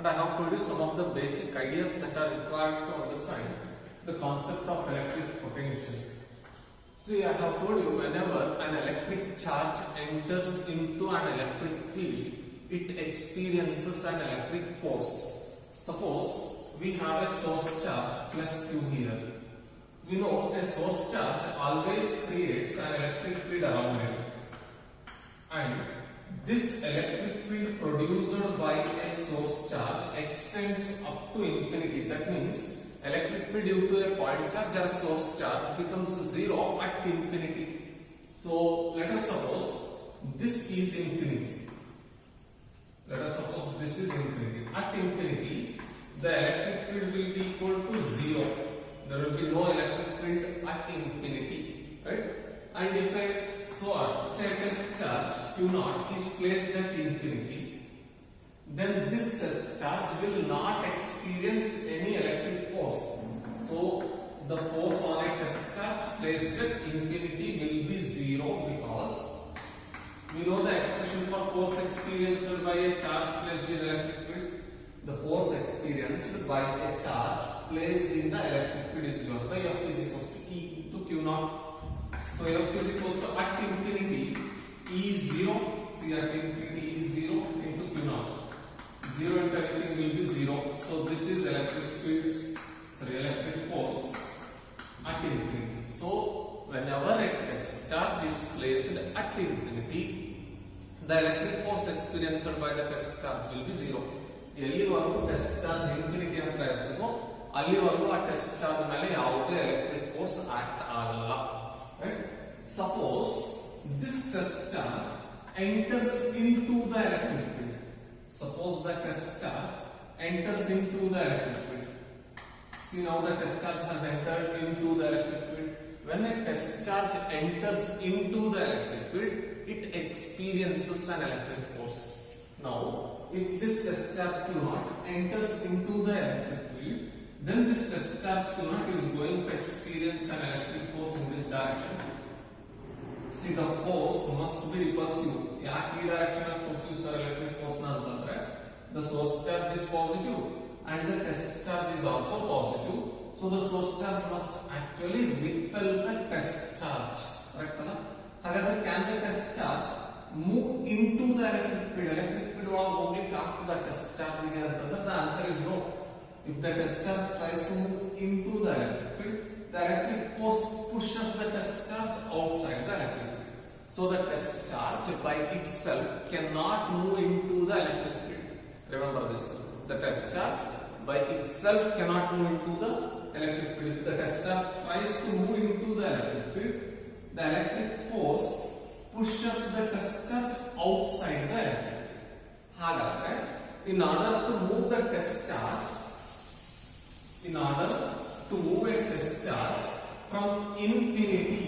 and I have told you some of the basic ideas that are required to understand the concept of electric potential. See, I have told you whenever an electric charge enters into an electric field, it experiences an electric force. Suppose we have a source charge plus Q here. We know a source charge always creates an electric field around it. And this electric field produced by a source charge extends up to infinity. That means electric field due to a point charge or source charge becomes zero at infinity. So let us suppose this is infinity. Let us suppose this is infinity. At infinity, the electric field will be equal to zero. There will be no electric field at infinity, right? And if a say a test charge Q0 is placed at infinity, then this test charge will not experience any electric force. So the force on a test charge placed at infinity will be zero, because we know the expression for force experienced by a charge placed in electric field. The force experienced by a charge placed in the electric field is given by F is equals to E into Q0. So F is equals to at infinity E is 0. See, at infinity E is 0 into Q0. 0 into everything will be 0. So this is electric field, electric force at infinity. So whenever a test charge is placed at infinity, the electric force experienced by the test charge will be 0. ಎಲ್ಲಿವರೆಗೂ test charge infinity ಅಂತ ಇರ್ತದೋ ಅಲ್ಲಿವರೆಗೂ ಆ test charge ಮೇಲೆ ಯಾವುದೇ electric force act ಆಗಲ್ಲ. Right? Suppose this test charge enters into the electric field. Suppose the test charge enters into the electric field. See, now the test charge has entered into the electric field. When a test charge enters into the electric field, it experiences an electric force. Now, if this test charge Q0 enters into the electric field, then this test charge Q0 is going to experience an electric force in this direction. See, the force must be repulsive. ಯಾಕೆ ಈ direction ಅಲ್ಲಿ pursue sir electric force ನ ಅಂತಂದ್ರೆ the source charge is positive and the test charge is also positive. So the source charge must actually repel the test charge. Correct ಅಲ್ಲ? ಹಾಗಾದ್ರೆ can the test charge move into the electric field? Electric field ಒಳಗೆ ಹೋಗ್ಲಿಕ್ಕೆ ಆಗ್ತದ test charge ಗೆ ಅಂತಂದ್ರೆ the answer is no. If the test charge tries to move into the electric field, the electric force pushes the test charge outside the electric field. So the test charge by itself cannot move into the electric field. Remember this. The test charge by itself cannot move into the electric field. If the test charge tries to move into the electric field, the electric force pushes the test charge outside the electric field. ಹಾಗಾದ್ರೆ in order to move the test charge, in order to move a test charge from infinity,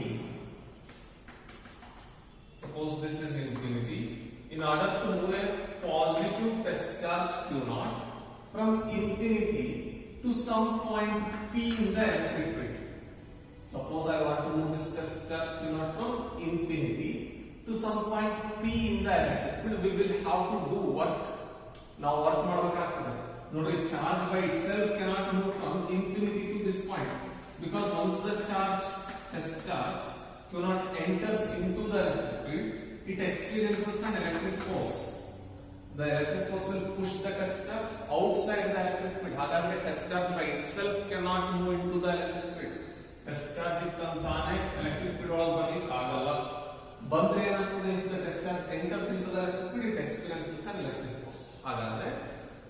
suppose this is infinity, in order to move a positive test charge Q0 from infinity to some point P in the electric field. Suppose I want to move this test charge Q0 from infinity to some point P in the electric field, we will have to do work. Now work ಮಾಡಬೇಕಾಗ್ತದೆ. ನೋಡಿ, charge by itself cannot move from infinity to this point, because once the charge, test charge Q0 enters into the electric field, it experiences an electric force. The electric force will push the test charge outside the electric field. ಹಾಗಾದ್ರೆ test charge by itself cannot move into the electric field. Test charge ಇತ್ತಂತಾನೆ electric field ಒಳಗೆ ಬರ್ಲಿಕ್ಕೆ ಆಗಲ್ಲ. ಬಂದ್ರೆ ಏನಾಗ್ತದೆ? If the test charge enters into the electric field, it experiences an electric force. ಹಾಗಾದ್ರೆ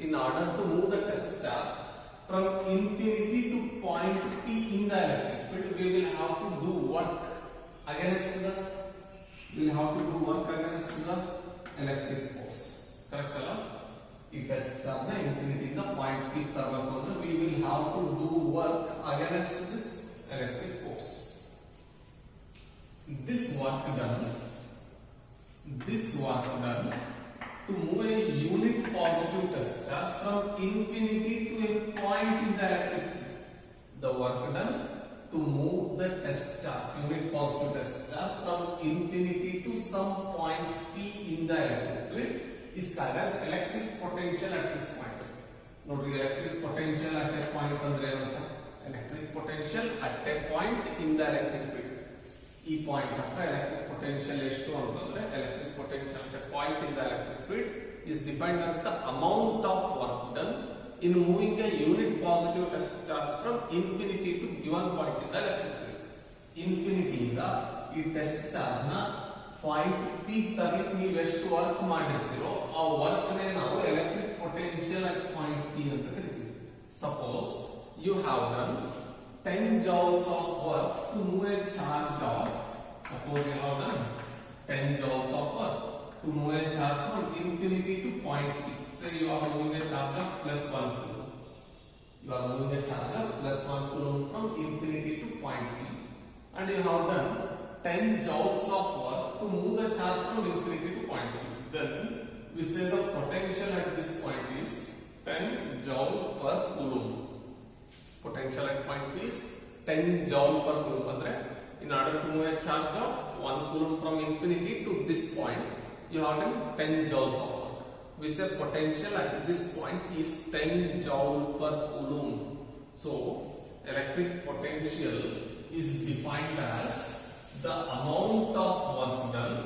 in order to move the test charge from infinity to point P in the electric field, we will have to do work against the electric force. Correct ಅಲ್ಲ? ಈ test charge ನ infinity ಇಂದ point P ತರಬೇಕು ಅಂದ್ರೆ we will have to do work against this electric force. This work done to move a unit positive test charge from infinity to a point in the electric field. The work done to move the test charge, unit positive test charge, from infinity to some point P in the electric field is called as electric potential at this point. ನೋಡ್ರಿ electric potential at a point ಅಂದ್ರೆ ಏನಂತ electric potential at a point in the electric field ಈ point ಹತ್ರ electric potential ಎಷ್ಟು ಅಂತಂದ್ರೆ electric potential at a point in the electric field is defined as the amount of work done in moving a unit positive test charge from infinity to given point in the electric field. Infinity ಇಂದ ಈ test charge ನ point P ತರಲಿಕ್ಕೆ ನೀವು ಎಷ್ಟು work ಮಾಡಿರ್ತೀರೋ ಆ work ನೇ ನಾವು electric potential at point P ಅಂತ ಕರಿತೀವಿ. Suppose you have done 10 joules of work to move a charge of, suppose you have done 10 joules of work to move a charge from infinity to point P. Say you are moving a charge of plus 1 coulomb. You are moving a charge of plus 1 coulomb from infinity to point P. And you have done 10 joules of work to move the charge from infinity to point P. Then we say the potential at this point is 10 joule per coulomb. Potential at point P is 10 joule per coulomb. Andre, in order to move a charge of 1 coulomb from infinity to this point, you have done 10 joules of work. We say potential at this point is 10 joule per coulomb. So, electric potential is defined as the amount of work done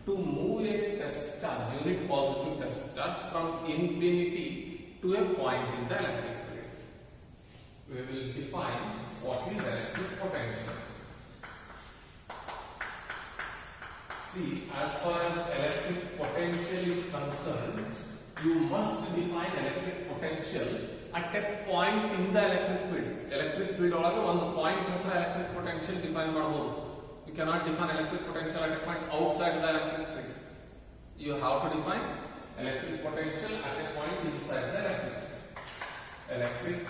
to move a test charge, unit positive test charge from infinity to a point in the electric field. We will define what is electric potential. See, as far as electric potential is concerned, you must define electric potential at a point in the electric field. Electric field ಒಳಗೆ ಒಂದು point ಹತ್ರ electric potential define ಮಾಡಬಹುದು. You cannot define electric potential at a point outside the electric field. You have to define electric potential at a point inside the electric field. Electric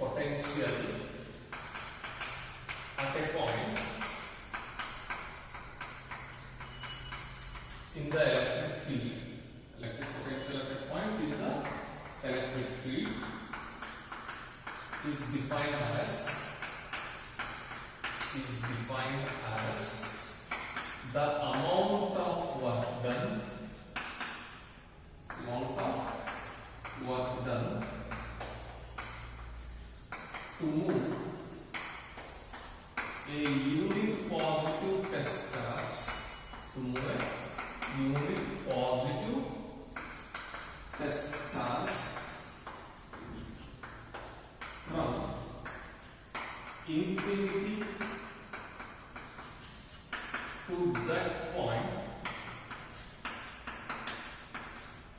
potential at a point in the electric field. Electric potential at a point in the electric field is defined as the amount of work done to move a unit positive test charge from infinity to that point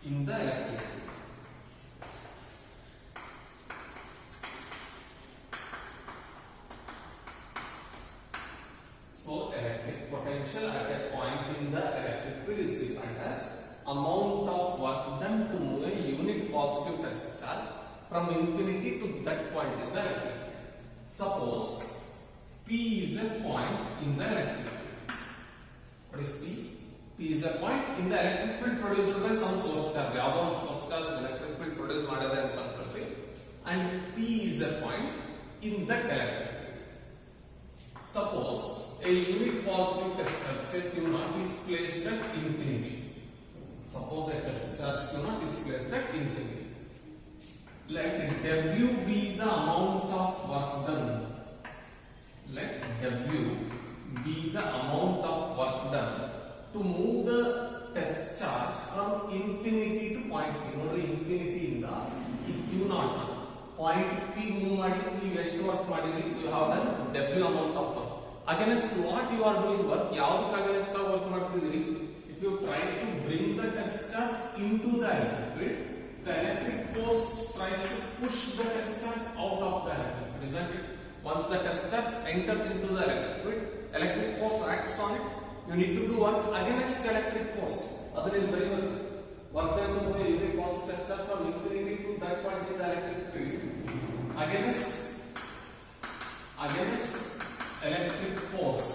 in the electric field. So electric potential at a point in the electric field is defined as amount of work done to move a unit positive test charge from infinity to that point in the electric field. Suppose P is a point in the electric field. What is P? P is a point in the electric field produced by some source charge. Yavado one source charge electric field produced madade anta ankonಡ್ರಿ. And P is a point in that electric field. Suppose a unit positive test charge, say Q0, is placed at infinity. Suppose a test charge Q0 is placed at infinity. Let W be the amount of work done. Let W be the amount of work done to move the test charge from infinity to point P. Nodri infinity inda ಈ Q0 point P move ಮಾಡಲಿಕ್ಕೆ ನೀವು ಎಷ್ಟು work ಮಾಡಿದ್ರಿ? You have done W amount of work. Against what you are doing work? ಯಾವುದಕ್ಕೆ against work ಮಾಡ್ತಿದ್ದೀರಿ? If you try to bring the test charge into the electric field, the electric force tries to push the test charge out of the electric field, isn't it? Once the test charge enters into the electric force acts on it. You need to do work against electric force. Other is very well. Work done to move a unit positive test charge from infinity to that point in the electric field against electric force.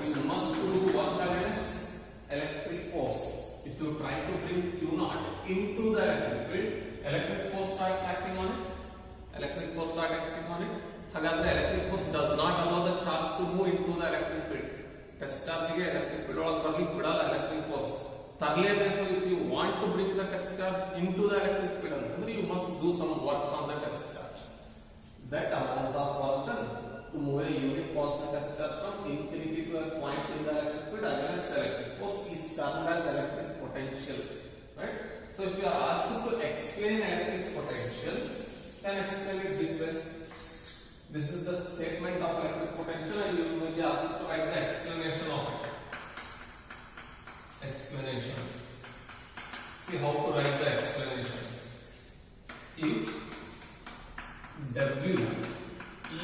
You must do work against electric force. If you try to bring Q0 into the electric field, electric force starts acting on it. ಹಾಗಾದ್ರೆ electric force does not allow the charge to move into the electric field. Test charge ಗೆ electric field ಒಳಗೆ ಬರ್ಲಿಕ್ಕೆ ಬಿಡಲ್ಲ electric force. ತರಲೇಬೇಕು. If you want do some work on the test charge. That amount of work done to move a unit positive test charge from infinity to a point in the electric field against electric force is termed as electric potential. Right? So if you are asked to explain electric potential, then explain it this way. This is the statement of electric potential and you may be asked to write the explanation of it. Explanation. See how to write the explanation. If W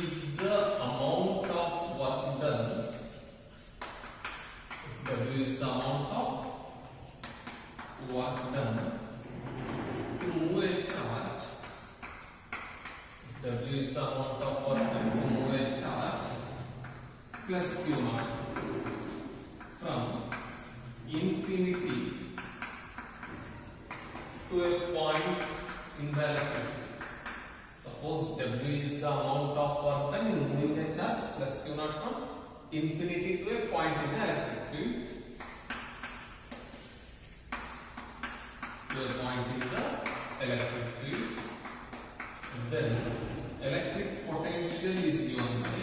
is the amount of work done, if W is the amount of work done to move a charge, W is the amount of work done to move a charge plus Q naught from infinity to a point in the electric. Suppose W is the amount of work done in moving a charge plus Q naught from infinity to a point in the electric field. To a point in the electric field. Then electric potential is given by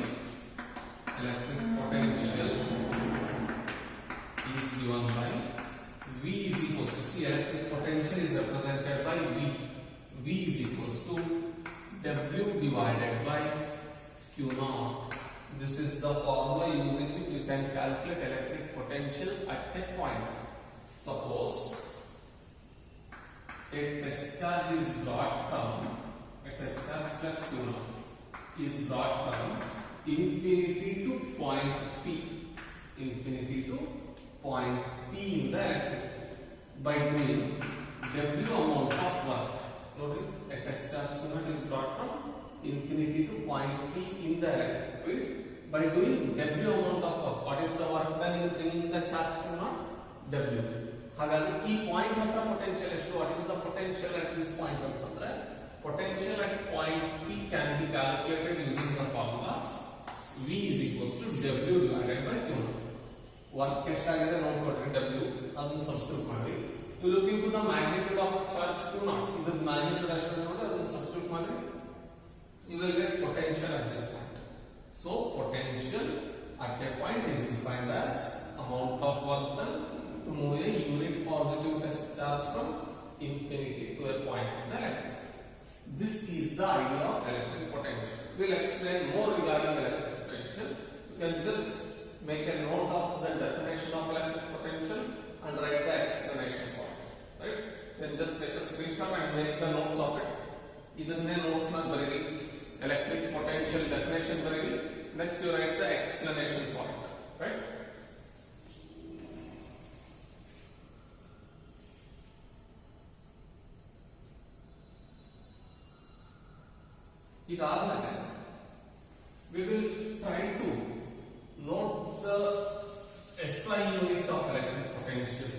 V is equals to, see, electric potential is represented by V. V is equals to W divided by Q naught. This is the formula using which you can calculate electric potential at a point. Suppose a test charge is brought from, a test charge plus Q naught is brought from infinity to point P. Infinity to point P in the electric by doing W amount of work. Notice a test charge Q naught is brought from infinity to point P in the electric field by doing W amount of work. What is the work done in bringing the charge Q naught? W. ಹಾಗಾಗಿ ಈ point ಹತ್ರ potential ಎಷ್ಟು? What is the potential at this point ಅಂತಂದ್ರೆ potential at point P can be calculated using the formula V is equals to W divided by Q naught. Work ಎಷ್ಟಾಗಿದೆ ನೋಡ್ಕೊಡ್ರಿ, W ಅದನ್ನು substitute ಮಾಡಿ. You look into the magnitude of charge Q naught. ಇದು magnitude ಎಷ್ಟಿದೆ ನೋಡಿ ಅದನ್ನು substitute ಮಾಡಿ. You will get potential at this point. So potential at a point is defined as amount of work done to move a unit positive test charge from infinity to a point in the electric. This is the idea of electric potential. We'll explain more regarding electric potential. You can just make a note of the definition of electric potential and write the explanation for it. Right? Then just take a screenshot and make the notes of it. Idanne notes na bariri. Electric potential definition bariri. Next you write the explanation for it. Right? ಇದಾದ್ಮೇಲೆ we will try to note the SI unit of electric potential.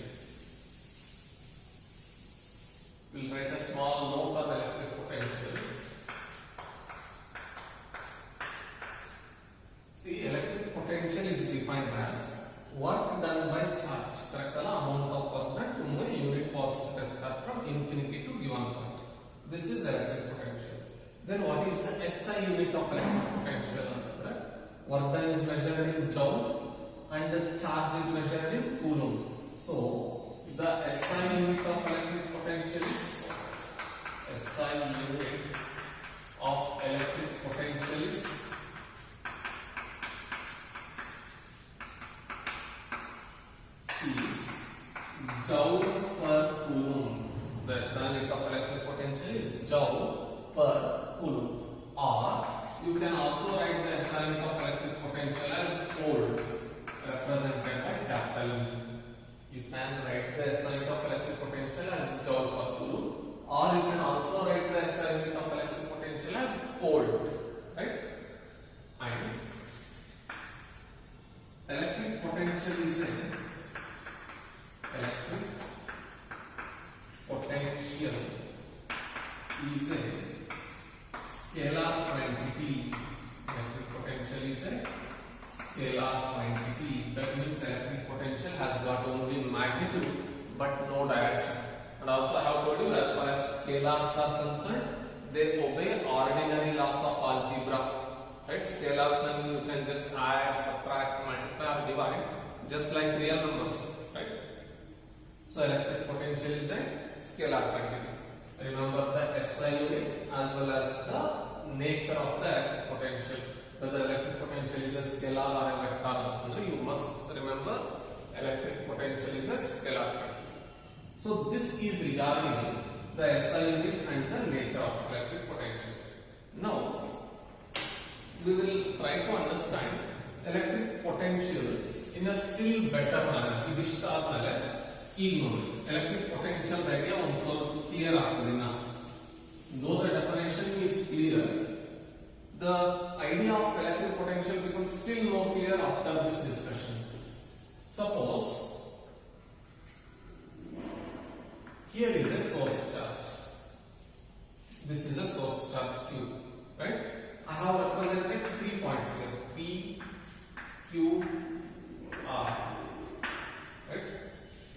We will write a small note of electric potential. See, electric potential is defined as work done by charge, correct? Amount of work done to move a unit positive test charge from infinity to given point. This is electric potential. Then what is the SI unit of electric potential? Work done is measured in joule and the charge is measured in coulomb. So the SI unit of electric potential is SI unit of electric potential is joule per coulomb. The SI unit of electric potential is joule per coulomb, or you can also write the SI unit of electric potential as volt, represented by capital V. You can write the SI unit of electric potential as joule per coulomb, or you can also write the SI unit of electric potential as volt, right? And electric potential is a electric potential is a scalar quantity. Electric potential is a scalar quantity. That means electric potential has got only magnitude but no direction. And also I have told you, as far as scalars are concerned, they obey ordinary laws of algebra. Right? Scalars, then you can just add, subtract, multiply, or divide, just like real numbers. Right? So electric potential is a scalar quantity. Remember the SI unit as well as the nature of the electric potential. Whether electric potential is a scalar or a vector, you must remember electric potential is a scalar quantity. So this is regarding the SI unit and the nature of electric potential. Now we will try to understand electric potential in a still better manner. This electric potential idea also clear after now. Though the definition is clear, the idea of electric potential becomes still more clear after this discussion. Suppose here is a source charge. This is a source charge Q, right? I have represented 3 points here: P, Q, R. Right?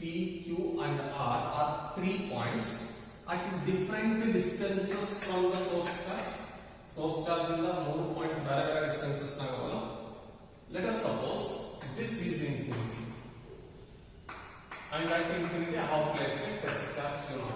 P, Q, and R are 3 points at different distances from the source charge. Source charge in the 3 point very distances. Let us suppose this is infinity, and at infinity I have placed a test charge Q0.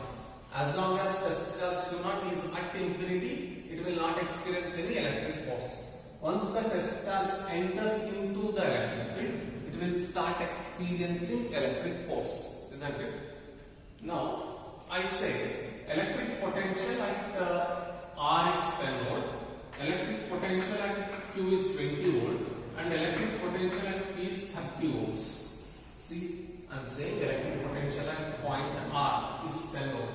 As long as test charge Q0 is at infinity, it will not experience any electric force. Once the test charge enters into the electric field, it will start experiencing electric force, isn't it? Now, I say electric potential at R is 10 volt, electric potential at Q is 20 volt, and electric potential at P is 30 volts. See, I am saying electric potential at point R is 10 volt,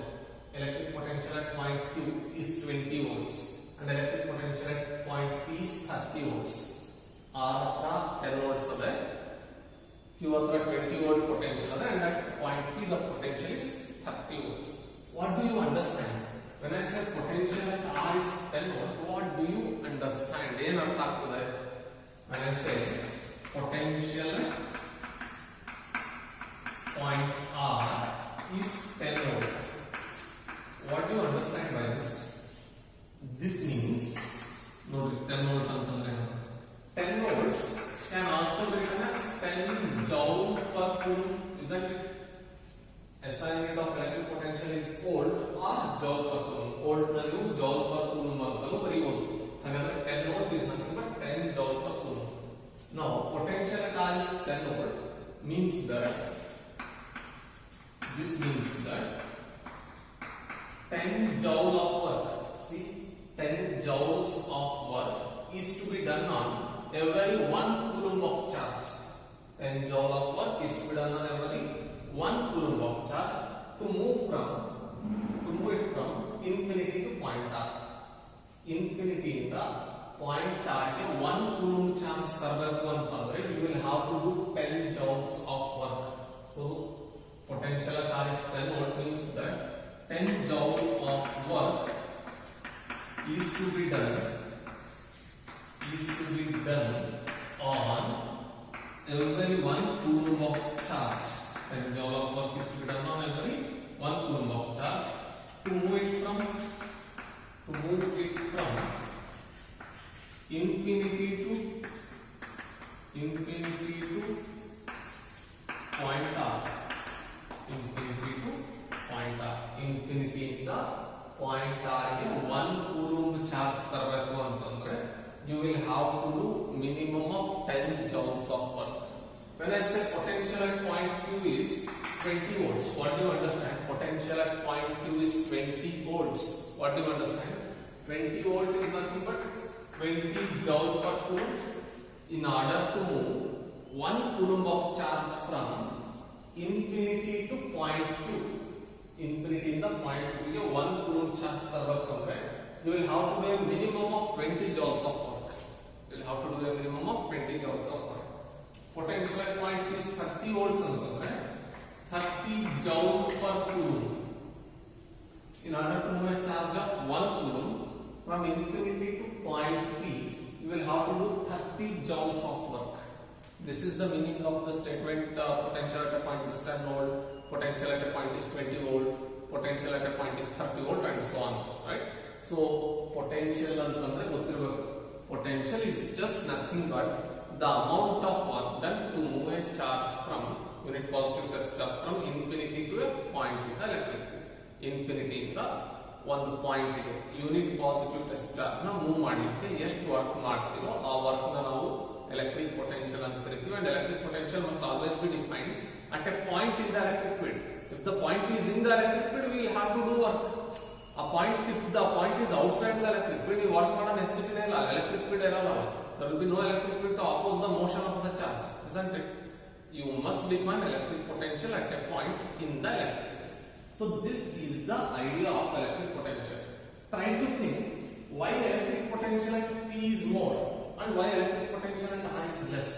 electric potential at point Q is 20 volts, and electric potential at point P is 30 volts. R 10 volts away, Q 20 volt potential, and at point P the potential is 30 volts. What do you understand? When I say potential at R is 10 volt, what do you understand? When I say potential at point R is 10 volt, what do you understand by this? This means, no, 10 volt 10 volts can also be written as 10 joule per coulomb, isn't it? SI unit of electric potential is volt or joule per coulomb. Volt value joule per coulomb antalu baribodu. However, 10 volt is nothing but 10 joule per coulomb. Now, potential at R is 10 volt means that this means that 10 joule of work, see, 10 joules of work is to be done on every 1 coulomb of charge. 10 joule of work is to be done on every 1 coulomb of charge to move it from infinity to point R. Infinity in the point R ke 1 coulomb charge tarbeku antandre you will have to do 10 joules of work. So potential at R is 10 volt means that 10 joule of work is to be done on every 1 coulomb of charge. 10 joule of work is to be done on every 1 coulomb of charge to move it from infinity to point R. Infinity to point R. Infinity in the point R ge 1 coulomb charge tarbeku antandre you will have to do minimum of 10 joules of work. When I say potential at point Q is 20 volts, what do you understand? Potential at point Q is 20 volts. What do you understand? 20 volt is nothing but 20 joule per coulomb. In order to move 1 coulomb of charge from infinity to point Q, infinity in the point Q, 1 coulomb charge tarbeku, you will have to do a minimum of 20 joules of work. You will have to do a minimum of 20 joules of work. Potential at point P is 30 volts antandre 30 joule per coulomb. In order to move a charge of 1 coulomb from infinity to point P, you will have to do 30 joules of work. This is the meaning of the statement potential at a point is 10 volt, potential at a point is 20 volt, potential at a point is 30 volt, and so on, right? So potential ಅಂತಂದ್ರೆ ಗೊತ್ತಿರಬೇಕು. Potential is just nothing but the amount of work done to move a charge from unit positive test charge from infinity to a point in the electric field. Infinity ಇಂದ ಒಂದು point ಗೆ unit positive test charge ನ move ಮಾಡಲಿಕ್ಕೆ ಎಷ್ಟು work ಮಾಡ್ತೀರೋ ಆ work ನ ನಾವು electric potential ಅಂತ ಕರಿತೀವಿ. And electric potential must always be defined at a point in the electric field. If the point is in the electric field, we will have to do work. If the point is outside the electric field, you work ಮಾಡೋ necessity ಇಲ್ಲ. Electric field ಇರಲ್ಲ. There will be no electric field to oppose the motion of the charge, isn't it? You must define electric potential at a point in the electric field. So this is the idea of electric potential. Try to think why electric potential at P is more and why electric potential at R is less.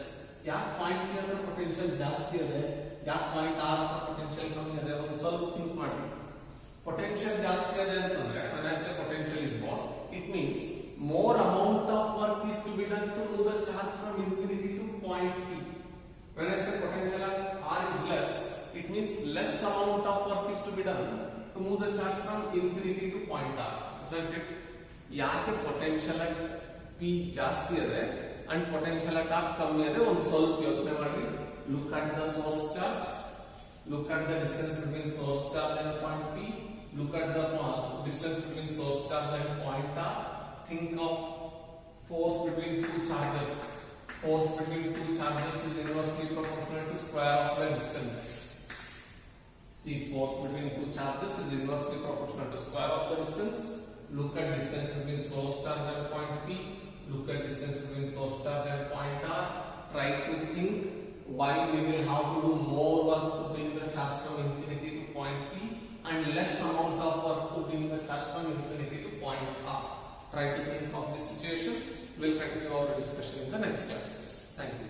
ಯಾಕೆ point P ಅಂದ್ರೆ potential ಜಾಸ್ತಿ ಇದೆ, ಯಾಕೆ point R ಅಂತ potential ಕಮ್ಮಿ ಇದೆ, ಒಂದು ಸ್ವಲ್ಪ ಥಿಂಕ್ ಮಾಡಿ. ಪೊಟೆನ್ಷಿಯಲ್ ಜಾಸ್ತಿ ಇದೆ ಅಂತಂದ್ರೆ when I say potential is more, it means more amount of work is to be done to move the charge from infinity to point P. When I say potential at R is less, it means less amount of work is to be done to move the charge from infinity to point R, isn't it? ಯಾಕೆ potential at P ಜಾಸ್ತಿ ಇದೆ and potential at R ಕಮ್ಮಿ ಇದೆ, ಒಂದು ಸ್ವಲ್ಪ ಯೋಚನೆ ಮಾಡಿ. Look at the source charge, look at the distance between source charge and point P, look at the distance between source charge and point R. Think of force between two charges. Force between two charges is inversely proportional to square of the distance. See, force between two charges is inversely proportional to square of the distance. Look at distance between source charge and point P. Look at distance between source charge and point R. Try to think why we will have to do more work to bring the charge from infinity to point P and less amount of work to bring the charge from infinity to point R. Try to think of this situation. We'll continue our discussion in the next class. Thank you.